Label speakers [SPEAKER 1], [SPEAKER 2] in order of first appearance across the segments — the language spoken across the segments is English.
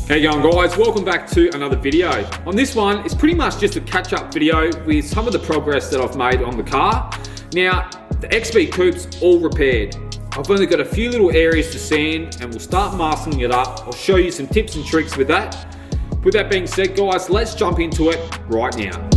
[SPEAKER 1] How you going, guys? Welcome back to another video. On this one, it's pretty much just a catch-up video with some of the progress that I've made on the car. Now, the XB Coupe's all repaired. I've only got a few little areas to sand and we'll start masking it up. I'll show you some tips and tricks with that. With that being said, guys, let's jump into it right now.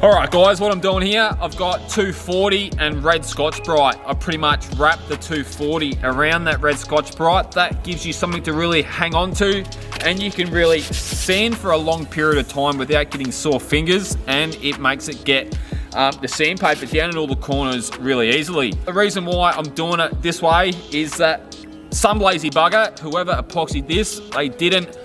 [SPEAKER 1] Alright guys, what I'm doing here, I've got 240 and red Scotch-Brite. I pretty much wrap the 240 around that red Scotch-Brite. That gives you something to really hang on to, and you can really sand for a long period of time without getting sore fingers, and it makes it get the sandpaper down in all the corners really easily. The reason why I'm doing it this way is that some lazy bugger, whoever epoxied this, they didn't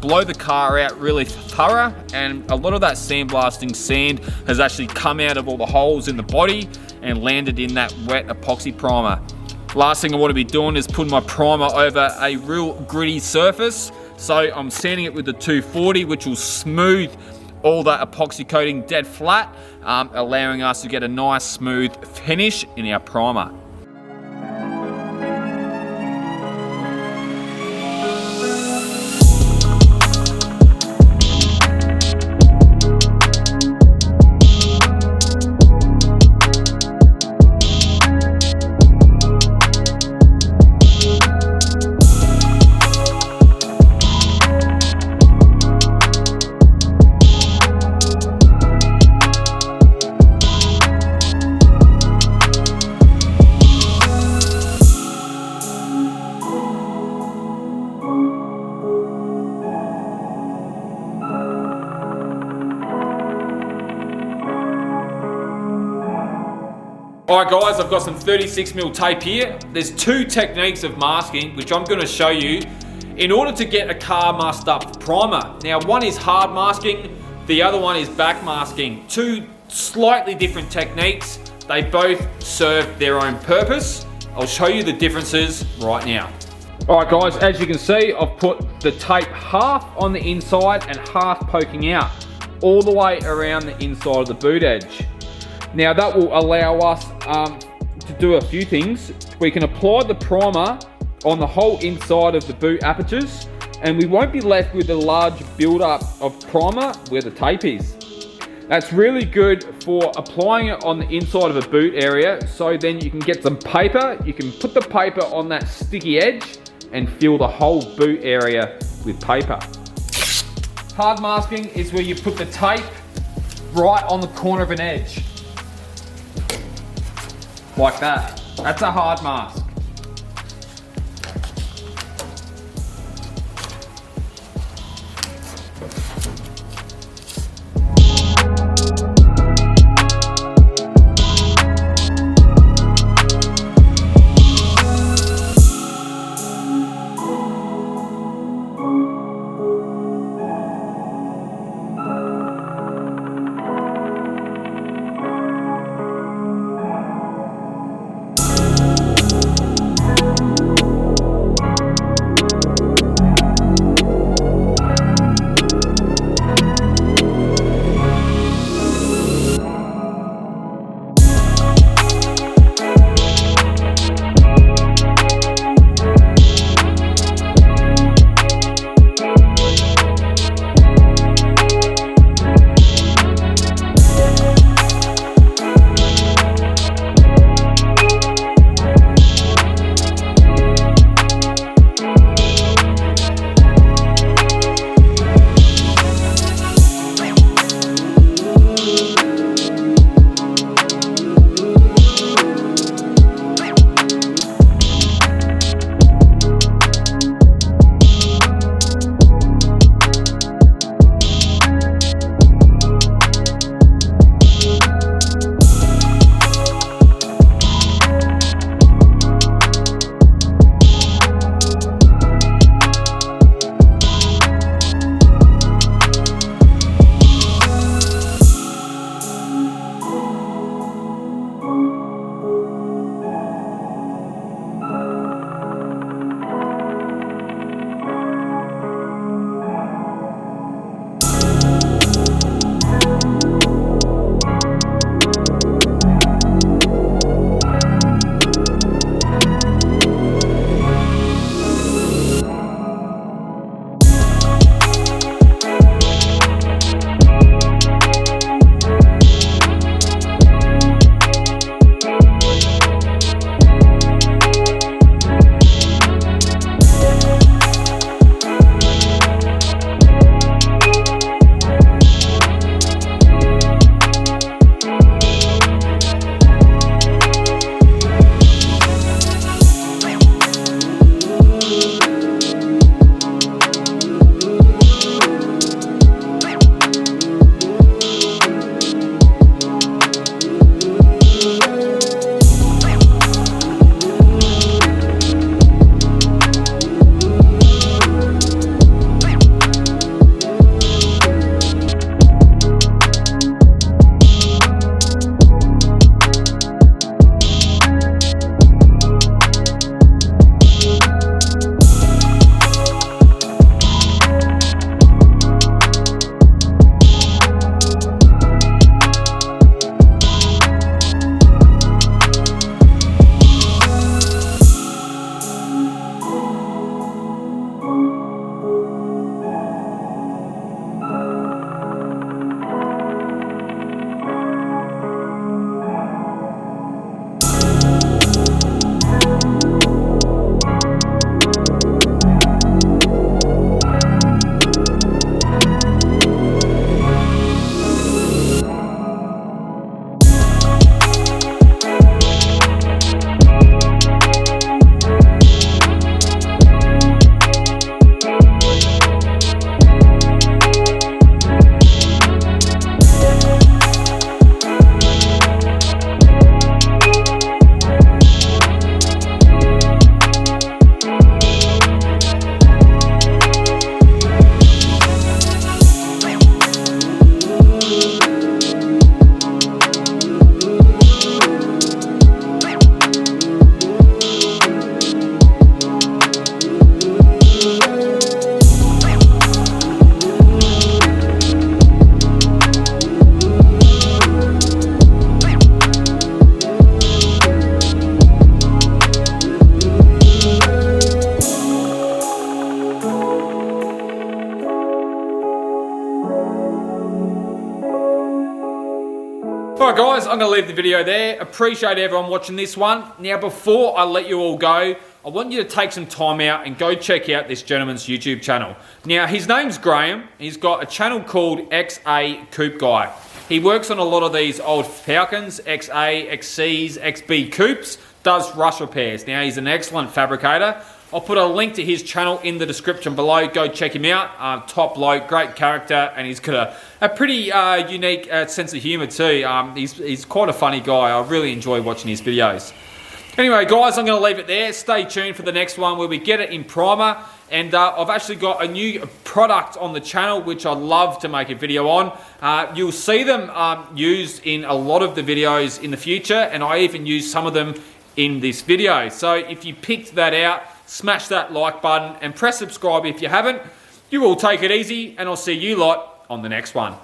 [SPEAKER 1] blow the car out really thorough, and a lot of that sandblasting sand has actually come out of all the holes in the body and landed in that wet epoxy primer. Last thing I want to be doing is putting my primer over a real gritty surface, so I'm sanding it with the 240, which will smooth all that epoxy coating dead flat, allowing us to get a nice smooth finish in our primer. Alright guys, I've got some 36mm tape here. There's two techniques of masking, which I'm going to show you in order to get a car masked up primer. Now, one is hard masking, the other one is back masking. Two slightly different techniques. They both serve their own purpose. I'll show you the differences right now. Alright guys, as you can see, I've put the tape half on the inside and half poking out, all the way around the inside of the boot edge. Now that will allow us to do a few things. We can apply the primer on the whole inside of the boot apertures, and we won't be left with a large buildup of primer where the tape is. That's really good for applying it on the inside of a boot area, so then you can get some paper, you can put the paper on that sticky edge and fill the whole boot area with paper. Hard masking is where you put the tape right on the corner of an edge. Like that. That's a hard mask. Alright guys, I'm going to leave the video there. Appreciate everyone watching this one. Now before I let you all go, I want you to take some time out and go check out this gentleman's YouTube channel. Now his name's Graham. He's got a channel called XB Coupe Guy. He works on a lot of these old Falcons, XA, XCs, XB Coupes, does rush repairs. Now he's an excellent fabricator. I'll put a link to his channel in the description below. Go check him out. Top bloke, great character, and he's got a pretty unique sense of humour too. He's quite a funny guy. I really enjoy watching his videos. Anyway, guys, I'm going to leave it there. Stay tuned for the next one where we get it in primer. And I've actually got a new product on the channel which I'd love to make a video on. You'll see them used in a lot of the videos in the future, and I even use some of them in this video. So if you picked that out, smash that like button and press subscribe if you haven't. You all take it easy, and I'll see you lot on the next one.